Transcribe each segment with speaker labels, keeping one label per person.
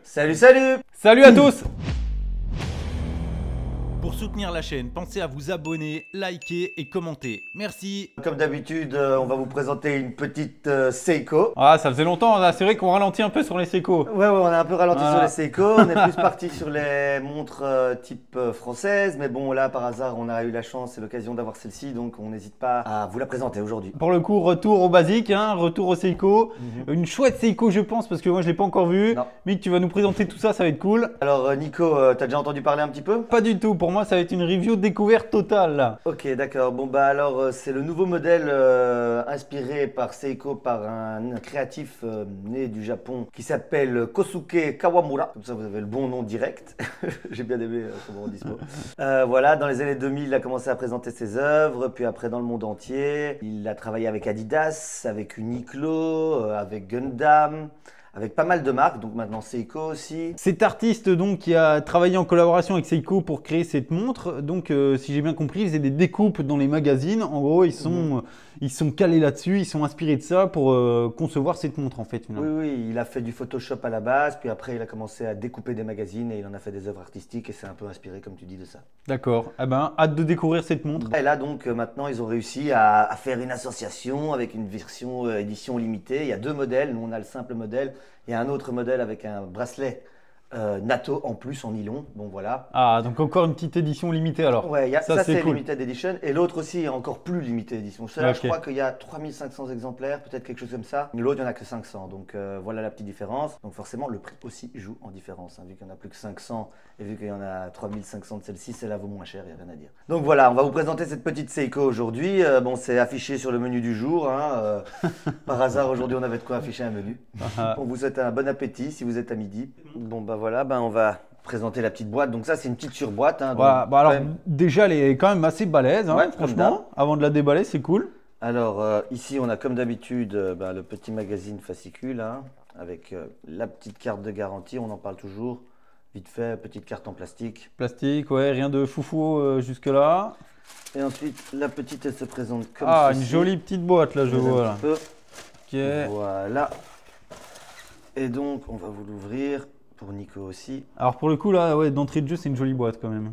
Speaker 1: Salut, salut!
Speaker 2: Salut à tous!
Speaker 3: Pour soutenir la chaîne, pensez à vous abonner, liker et commenter. Merci.
Speaker 1: Comme d'habitude, on va vous présenter une petite Seiko.
Speaker 2: Ah, ça faisait longtemps, là. C'est vrai qu'on ralentit un peu sur les Seiko.
Speaker 1: Ouais, on a un peu ralenti
Speaker 2: Voilà.
Speaker 1: sur les Seiko. On est plus parti sur les montres type françaises. Mais bon, là, par hasard, on a eu la chance et l'occasion d'avoir celle-ci. Donc, on n'hésite pas à vous la présenter aujourd'hui.
Speaker 2: Pour le coup, retour au basique, hein, retour au Seiko. Une chouette Seiko, je pense, parce que moi, je l'ai pas encore vue.
Speaker 1: Non.
Speaker 2: Mick, tu vas nous présenter tout ça, ça va être cool.
Speaker 1: Alors, Nico, t'as déjà entendu parler un petit peu?
Speaker 2: Pas du tout. Pour moi, ça va être une review découverte totale, là.
Speaker 1: Ok, d'accord. Bon, bah alors, c'est le nouveau modèle inspiré par Seiko, par un créatif né du Japon qui s'appelle Kosuke Kawamura. Comme ça, vous avez le bon nom direct. J'ai bien aimé comment on dit ce mot. Voilà, dans les années 2000, il a commencé à présenter ses œuvres, puis après dans le monde entier. Il a travaillé avec Adidas, avec Uniqlo, avec Gundam, avec pas mal de marques, donc maintenant Seiko aussi.
Speaker 2: Cet artiste donc qui a travaillé en collaboration avec Seiko pour créer cette montre, donc si j'ai bien compris, il faisait des découpes dans les magazines. En gros, ils sont calés là-dessus, ils sont inspirés de ça pour concevoir cette montre en fait.
Speaker 1: Oui, oui, il a fait du Photoshop à la base, puis après il a commencé à découper des magazines et il en a fait des œuvres artistiques et c'est un peu inspiré comme tu dis de ça.
Speaker 2: D'accord. Eh ben, hâte de découvrir cette montre.
Speaker 1: Et là donc maintenant ils ont réussi à faire une association avec une version édition limitée. Il y a deux modèles, nous on a le simple modèle, il y a un autre modèle avec un bracelet NATO en plus en nylon, bon voilà.
Speaker 2: Ah, donc encore une petite édition limitée alors.
Speaker 1: Ouais, ça c'est
Speaker 2: cool.
Speaker 1: limited edition et l'autre aussi est encore plus limited edition. Celui-là,
Speaker 2: Ok.
Speaker 1: je crois qu'il y a 3500 exemplaires, peut-être quelque chose comme ça. L'autre, il n'y en a que 500, donc voilà la petite différence. Donc forcément, le prix aussi joue en différence, hein. Vu qu'il n'y en a plus que 500 et vu qu'il y en a 3500 de celle-ci, celle-là vaut moins cher, il n'y a rien à dire. Donc voilà, on va vous présenter cette petite Seiko aujourd'hui. Bon, c'est affiché sur le menu du jour, hein. Par hasard, aujourd'hui, on avait de quoi afficher un menu. On vous souhaite un bon appétit si vous êtes à midi. Bon, bah voilà, on va présenter la petite boîte. Donc ça, c'est une petite surboîte, hein.
Speaker 2: Voilà.
Speaker 1: Donc,
Speaker 2: Bah alors
Speaker 1: quand même-
Speaker 2: déjà, elle est quand même assez balèze, hein,
Speaker 1: Ouais, comme d'hab.
Speaker 2: franchement. Avant de la déballer, c'est cool.
Speaker 1: Alors ici on a comme d'habitude le petit magazine fascicule, hein, avec la petite carte de garantie, on en parle toujours, vite fait, petite carte en plastique.
Speaker 2: Plastique, ouais, rien de foufou jusque-là.
Speaker 1: Et ensuite la petite elle se présente comme
Speaker 2: Ah,
Speaker 1: ceci.
Speaker 2: une jolie petite boîte là, je
Speaker 1: Un
Speaker 2: vois. Là.
Speaker 1: petit peu.
Speaker 2: Ok.
Speaker 1: Voilà. Et donc on va vous l'ouvrir pour Nico aussi.
Speaker 2: Alors pour le coup, là, ouais, d'entrée de jeu, c'est une jolie boîte quand même.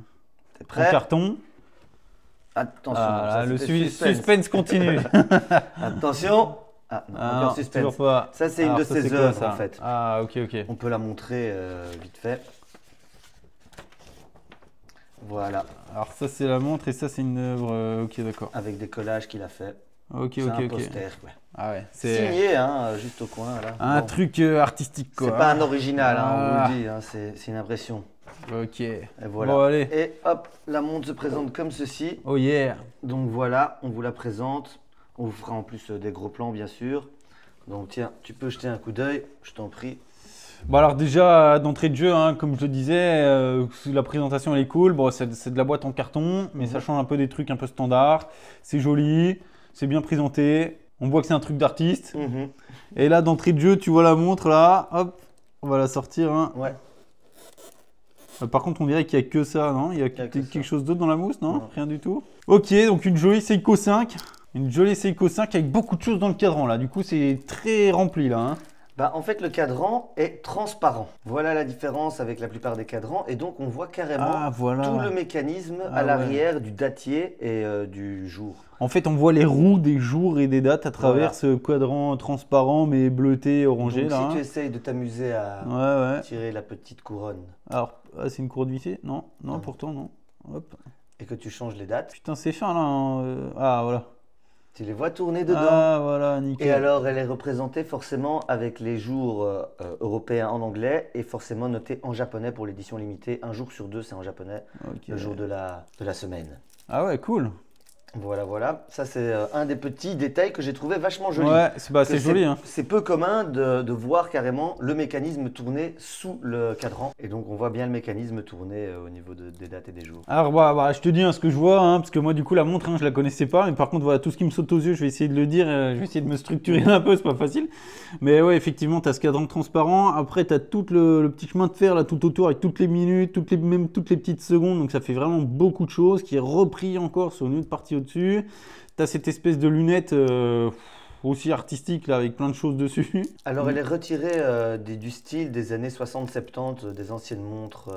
Speaker 1: T'es
Speaker 2: En
Speaker 1: prêt?
Speaker 2: carton.
Speaker 1: Attention,
Speaker 2: Ah,
Speaker 1: ça,
Speaker 2: là, le
Speaker 1: c'était
Speaker 2: suspense continue.
Speaker 1: Attention. Ah, non,
Speaker 2: Ah,
Speaker 1: encore
Speaker 2: non,
Speaker 1: suspense.
Speaker 2: toujours pas.
Speaker 1: Ça c'est une
Speaker 2: Alors,
Speaker 1: de
Speaker 2: ça,
Speaker 1: ses
Speaker 2: c'est quoi,
Speaker 1: œuvres
Speaker 2: ça
Speaker 1: en fait.
Speaker 2: Ah, ok, ok.
Speaker 1: On peut la montrer vite fait. Voilà.
Speaker 2: Alors ça, c'est la montre et ça, c'est une œuvre. Ok, d'accord.
Speaker 1: Avec des collages qu'il a fait.
Speaker 2: Ok,
Speaker 1: C'est
Speaker 2: ok,
Speaker 1: un
Speaker 2: ok.
Speaker 1: poster, quoi.
Speaker 2: Ah ouais, c'est
Speaker 1: Signé, hein, juste au coin, là.
Speaker 2: un
Speaker 1: Bon.
Speaker 2: truc artistique quoi.
Speaker 1: C'est pas un original, hein, on
Speaker 2: Ah.
Speaker 1: vous le dit, hein, c'est une impression.
Speaker 2: Ok.
Speaker 1: Et voilà.
Speaker 2: Bon, allez.
Speaker 1: Et hop, la montre se présente comme ceci.
Speaker 2: Oh yeah.
Speaker 1: Donc voilà, on vous la présente. On vous fera en plus des gros plans, bien sûr. Donc tiens, tu peux jeter un coup d'œil, je t'en prie.
Speaker 2: Bon alors déjà d'entrée de jeu, hein, comme je le disais, la présentation elle est cool. Bon, c'est de la boîte en carton, mais ça change un peu des trucs un peu standards. C'est joli, c'est bien présenté. On voit que c'est un truc d'artiste. Et là d'entrée de jeu, tu vois la montre là, hop, on va la sortir. Hein.
Speaker 1: Ouais.
Speaker 2: Par contre, on dirait qu'il n'y a que ça, non? Il y a
Speaker 1: que
Speaker 2: quelque
Speaker 1: ça.
Speaker 2: chose d'autre dans la mousse, non?
Speaker 1: Non.
Speaker 2: Rien du tout. Ok, donc une jolie Seiko 5. Une jolie Seiko 5 avec beaucoup de choses dans le cadran là. Du coup, c'est très rempli là. Hein.
Speaker 1: Bah, en fait, le cadran est transparent. Voilà la différence avec la plupart des cadrans. Et donc, on voit carrément
Speaker 2: Ah, voilà.
Speaker 1: tout le mécanisme
Speaker 2: Ah,
Speaker 1: à
Speaker 2: ouais.
Speaker 1: l'arrière du datier et du jour.
Speaker 2: En fait, on voit les roues des jours et des dates à travers
Speaker 1: Voilà.
Speaker 2: ce cadran transparent mais bleuté, orangé
Speaker 1: Donc,
Speaker 2: là.
Speaker 1: si
Speaker 2: hein.
Speaker 1: tu essayes de t'amuser à
Speaker 2: Ouais, ouais.
Speaker 1: tirer la petite couronne
Speaker 2: Alors, ah, c'est une cour de vissée? Non, non,
Speaker 1: Non.
Speaker 2: pourtant non. Hop.
Speaker 1: et que tu changes les dates,
Speaker 2: Putain, c'est fin là. Hein. Ah, voilà.
Speaker 1: tu les vois tourner dedans.
Speaker 2: Ah, voilà, nickel.
Speaker 1: Et alors, elle est représentée forcément avec les jours européens en anglais et forcément notée en japonais pour l'édition limitée. Un jour sur deux, c'est en japonais,
Speaker 2: Ok.
Speaker 1: le jour de la semaine.
Speaker 2: Ah ouais, cool.
Speaker 1: Voilà, voilà. Ça, c'est un des petits détails que j'ai trouvé vachement joli.
Speaker 2: Ouais, bah,
Speaker 1: Que
Speaker 2: c'est joli. Hein.
Speaker 1: C'est peu commun de voir carrément le mécanisme tourner sous le cadran. Et donc, on voit bien le mécanisme tourner au niveau des dates et des jours.
Speaker 2: Alors bah, je te dis hein, ce que je vois, hein, parce que moi du coup la montre hein, je la connaissais pas, mais par contre voilà tout ce qui me saute aux yeux, je vais essayer de le dire, je vais essayer de me structurer un peu, c'est pas facile. Mais ouais effectivement tu as ce cadran transparent, après tu as tout le petit chemin de fer là tout autour avec toutes les minutes, même toutes les petites secondes, donc ça fait vraiment beaucoup de choses qui est repris encore sur une autre partie au-dessus. Tu as cette espèce de lunette aussi artistique là, avec plein de choses dessus.
Speaker 1: Alors, elle est retirée du style des années 60-70, des anciennes montres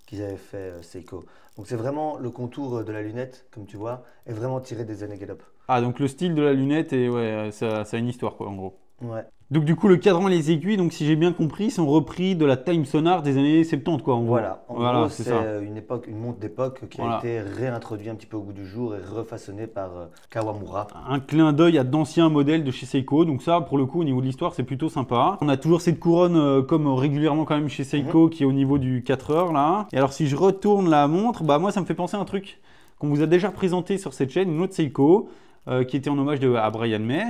Speaker 1: qu'ils avaient fait Seiko. Donc, c'est vraiment le contour de la lunette, comme tu vois, est vraiment tiré des années Galop.
Speaker 2: Ah, donc le style de la lunette, et ouais, ça a une histoire, quoi, en gros.
Speaker 1: Ouais.
Speaker 2: Donc du coup, le cadran et les aiguilles, donc si j'ai bien compris, sont repris de la Time Sonar des années 70, quoi, en gros.
Speaker 1: Voilà, en gros, c'est
Speaker 2: ça.
Speaker 1: une montre d'époque qui a été réintroduite un petit peu au goût du jour et refaçonnée par Kawamura.
Speaker 2: Un clin d'œil à d'anciens modèles de chez Seiko, donc ça, pour le coup, au niveau de l'histoire, c'est plutôt sympa. On a toujours cette couronne, comme régulièrement quand même chez Seiko, qui est au niveau du 4 heures, là. Et alors, si je retourne la montre, bah moi, ça me fait penser à un truc qu'on vous a déjà présenté sur cette chaîne, une autre Seiko, qui était en hommage à Brian May.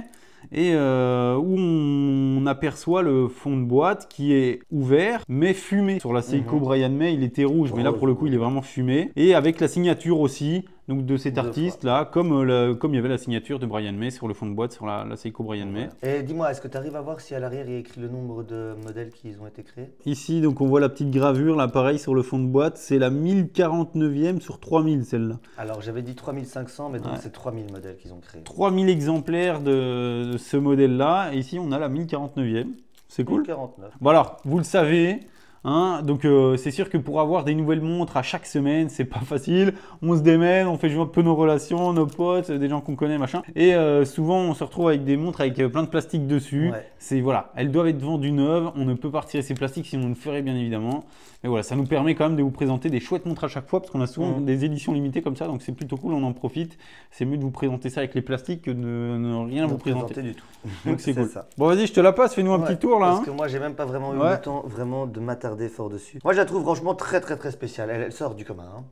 Speaker 2: Et où on aperçoit le fond de boîte qui est ouvert mais fumé. Sur la Seiko Brian May, il était rouge, mais là pour le coup il est vraiment fumé. Et avec la signature aussi donc de cet artiste là, comme il y avait la signature de Brian May sur le fond de boîte sur la Seiko Brian May.
Speaker 1: Et dis-moi, est-ce que tu arrives à voir si à l'arrière il y a écrit le nombre de modèles qui ont été créés?
Speaker 2: Ici donc on voit la petite gravure là, pareil sur le fond de boîte, c'est la 1049e sur 3000 celle-là.
Speaker 1: Alors j'avais dit 3500, mais donc c'est 3000 modèles qu'ils ont créés.
Speaker 2: 3000 exemplaires de ce modèle là, et ici on a la 1049e, c'est cool.
Speaker 1: 1049.
Speaker 2: Bon alors, vous le savez, hein, donc c'est sûr que pour avoir des nouvelles montres à chaque semaine, c'est pas facile. On se démène, on fait jouer un peu nos relations, nos potes, des gens qu'on connaît, machin. Et souvent, on se retrouve avec des montres avec plein de plastique dessus.
Speaker 1: Ouais.
Speaker 2: C'est voilà, elles doivent être vendues neuves. On ne peut pas retirer ces plastiques, sinon on le ferait bien évidemment. Mais voilà, ça nous permet quand même de vous présenter des chouettes montres à chaque fois, parce qu'on a souvent des éditions limitées comme ça, donc c'est plutôt cool, on en profite. C'est mieux de vous présenter ça avec les plastiques que de ne rien vous présenter
Speaker 1: du tout.
Speaker 2: Donc c'est cool.
Speaker 1: Ça.
Speaker 2: Bon, vas-y, je te la passe, fais-nous un petit tour là.
Speaker 1: Parce que moi, j'ai même pas vraiment eu le temps vraiment de m'attarder fort dessus. Moi, je la trouve franchement très spéciale. Elle sort du commun. Hein.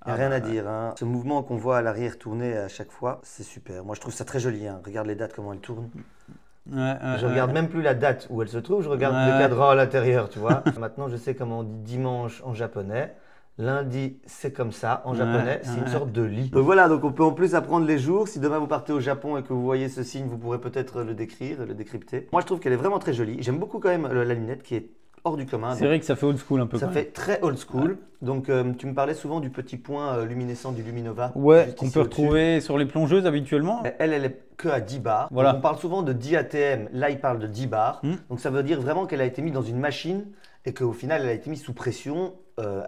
Speaker 1: Il n'y a rien à dire. Hein. Ce mouvement qu'on voit à l'arrière tourner à chaque fois, c'est super. Moi, je trouve ça très joli. Hein. Regarde les dates, comment elles tournent. Je regarde même plus la date où elle se trouve, je regarde le cadran à l'intérieur, tu vois. Maintenant, je sais comment on dit dimanche en japonais. Lundi, c'est comme ça. En japonais, c'est une sorte de lit. Donc voilà, donc on peut en plus apprendre les jours. Si demain vous partez au Japon et que vous voyez ce signe, vous pourrez peut-être le décrire, le décrypter. Moi, je trouve qu'elle est vraiment très jolie. J'aime beaucoup quand même la lunette qui est hors du commun.
Speaker 2: C'est vrai que ça fait old school un peu.
Speaker 1: Ça fait très old school. Donc tu me parlais souvent du petit point luminescent du Luminova.
Speaker 2: Ouais, qu'on peut retrouver sur les plongeuses habituellement.
Speaker 1: Elle est que à 10 bars.
Speaker 2: Voilà.
Speaker 1: Donc, on parle souvent de 10 ATM. Là, il parle de 10 bars. Donc ça veut dire vraiment qu'elle a été mise dans une machine et qu'au final, elle a été mise sous pression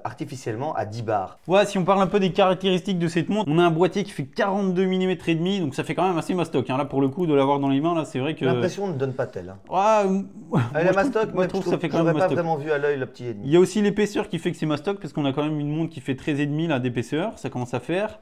Speaker 1: artificiellement à 10 bars.
Speaker 2: Ouais, si on parle un peu des caractéristiques de cette montre, on a un boîtier qui fait 42 mm et demi, donc ça fait quand même assez mastoc. Hein. Là, pour le coup, de l'avoir dans les mains, là, c'est vrai que.
Speaker 1: L'impression ne donne pas telle. Hein.
Speaker 2: Ouais,
Speaker 1: elle est mastoc,
Speaker 2: moi je trouve que ça fait quand même
Speaker 1: pas
Speaker 2: mastoc.
Speaker 1: Vraiment vu à l'œil le petit et demi.
Speaker 2: Il y a aussi l'épaisseur qui fait que c'est mastoc, parce qu'on a quand même une montre qui fait 13,5 là d'épaisseur, ça commence à faire.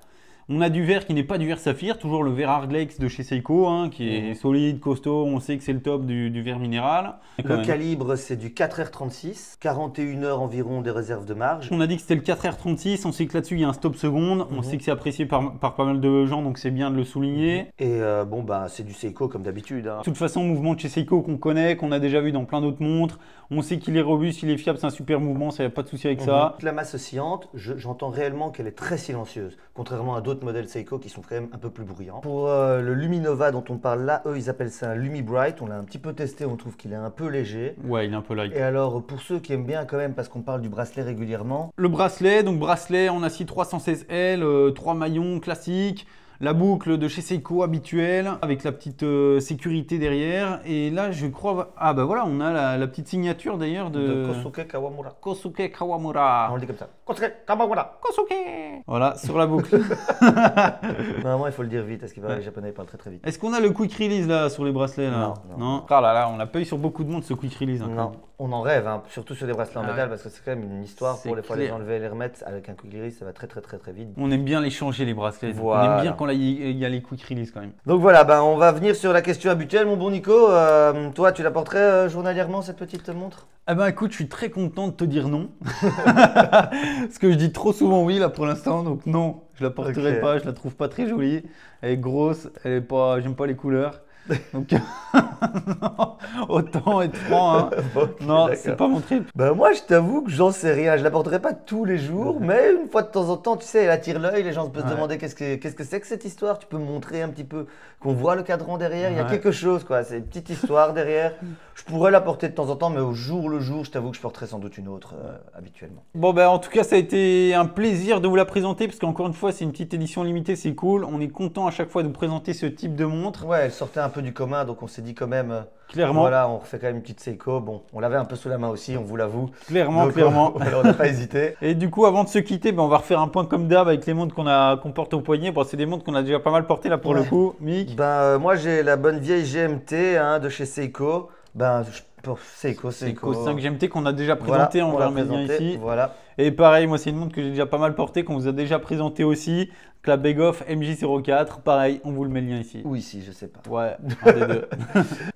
Speaker 2: On a du verre qui n'est pas du verre saphir, toujours le verre Hardlex de chez Seiko, hein, qui est solide, costaud, on sait que c'est le top du verre minéral.
Speaker 1: Le calibre, c'est du 4R36, 41 heures environ de réserve de marge.
Speaker 2: On a dit que c'était le 4R36, on sait que là-dessus il y a un stop seconde, on sait que c'est apprécié par pas mal de gens, donc c'est bien de le souligner.
Speaker 1: Et bon, bah, c'est du Seiko comme d'habitude. Hein.
Speaker 2: De toute façon, mouvement de chez Seiko qu'on connaît, qu'on a déjà vu dans plein d'autres montres, on sait qu'il est robuste, il est fiable, c'est un super mouvement, ça n'y a pas de souci avec ça.
Speaker 1: La masse oscillante, j'entends réellement qu'elle est très silencieuse, contrairement à d'autres modèles Seiko qui sont quand même un peu plus bruyants. Pour le Luminova dont on parle là, eux ils appellent ça un Lumi Bright, on l'a un petit peu testé, on trouve qu'il est un peu léger.
Speaker 2: Ouais, il est un peu light.
Speaker 1: Et alors pour ceux qui aiment bien quand même, parce qu'on parle du bracelet régulièrement.
Speaker 2: Le bracelet, donc bracelet en acier 316L, 3 maillons classiques. La boucle de chez Seiko habituelle avec la petite sécurité derrière. Et là, je crois. Ah, bah voilà, on a la petite signature d'ailleurs de
Speaker 1: Kosuke Kawamura.
Speaker 2: Kosuke Kawamura.
Speaker 1: On le dit comme ça. Kosuke Kawamura.
Speaker 2: Kosuke. Voilà, sur la boucle.
Speaker 1: Normalement, il faut le dire vite parce que les Japonais parlent très très vite.
Speaker 2: Est-ce qu'on a le quick release là sur les bracelets là? Non. Ah là là, on l'a pas eu sur beaucoup de monde ce quick release. Hein,
Speaker 1: non, on en rêve, hein, surtout sur des bracelets en métal parce que c'est quand même une histoire pour les fois les enlever et les remettre. Avec un quick release, ça va très vite.
Speaker 2: On aime bien les changer les bracelets.
Speaker 1: Voilà.
Speaker 2: On aime bien quand il y a les quick release quand même.
Speaker 1: Donc voilà, ben, on va venir sur la question habituelle, mon bon Nico. Toi, tu la porterais journalièrement cette petite montre?
Speaker 2: Eh ben écoute, je suis très content de te dire non. Parce que je dis trop souvent oui là pour l'instant, donc non, je la porterai pas, je la trouve pas très jolie. Elle est grosse, elle est pas, j'aime pas les couleurs. Donc non, autant être franc, hein. Non, c'est pas mon trip.
Speaker 1: Ben moi, je t'avoue que j'en sais rien. Je la porterai pas tous les jours, mais une fois de temps en temps, tu sais, elle attire l'œil. Les gens peuvent se demander qu'est-ce que c'est que cette histoire. Tu peux me montrer un petit peu qu'on voit le cadran derrière. Il y a quelque chose, quoi. C'est une petite histoire derrière. Je pourrais la porter de temps en temps, mais au jour le jour, je t'avoue que je porterai sans doute une autre habituellement.
Speaker 2: Bon, ben, en tout cas, ça a été un plaisir de vous la présenter parce qu'encore une fois, c'est une petite édition limitée, c'est cool. On est content à chaque fois de vous présenter ce type de montre.
Speaker 1: Ouais, elle sortait un peu du commun, donc on s'est dit quand même,
Speaker 2: Clairement.
Speaker 1: voilà, on refait quand même une petite Seiko. Bon, on l'avait un peu sous la main aussi, on vous l'avoue.
Speaker 2: Clairement,
Speaker 1: Donc,
Speaker 2: clairement.
Speaker 1: on n'a pas hésité.
Speaker 2: Et du coup, avant de se quitter, ben, on va refaire un point comme d'hab avec les montres qu'on porte au poignet. Bon, c'est des montres qu'on a déjà pas mal portées là pour le
Speaker 1: Ouais.
Speaker 2: coup. Mick.
Speaker 1: Ben, moi, j'ai la bonne vieille GMT de chez Seiko. Ben, Seiko.
Speaker 2: Seiko 5 GMT qu'on a déjà
Speaker 1: Voilà,
Speaker 2: présenté, on va
Speaker 1: l'a
Speaker 2: le mettre bien
Speaker 1: présenté,
Speaker 2: ici.
Speaker 1: Voilà.
Speaker 2: Et pareil, moi, c'est une montre que j'ai déjà pas mal portée, qu'on vous a déjà présenté aussi. La Begoff MJ04, pareil, on vous le met le lien ici.
Speaker 1: Ou ici, je sais pas.
Speaker 2: Ouais, un des deux.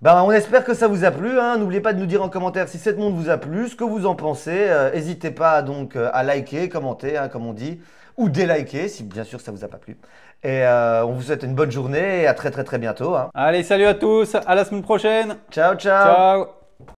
Speaker 1: Ben, on espère que ça vous a plu. N'oubliez pas de nous dire en commentaire si cette montre vous a plu, ce que vous en pensez. N'hésitez pas donc à liker, commenter, comme on dit, ou déliker si bien sûr ça vous a pas plu. Et on vous souhaite une bonne journée et à très bientôt.
Speaker 2: Allez, salut à tous, à la semaine prochaine.
Speaker 1: Ciao, ciao.
Speaker 2: Ciao.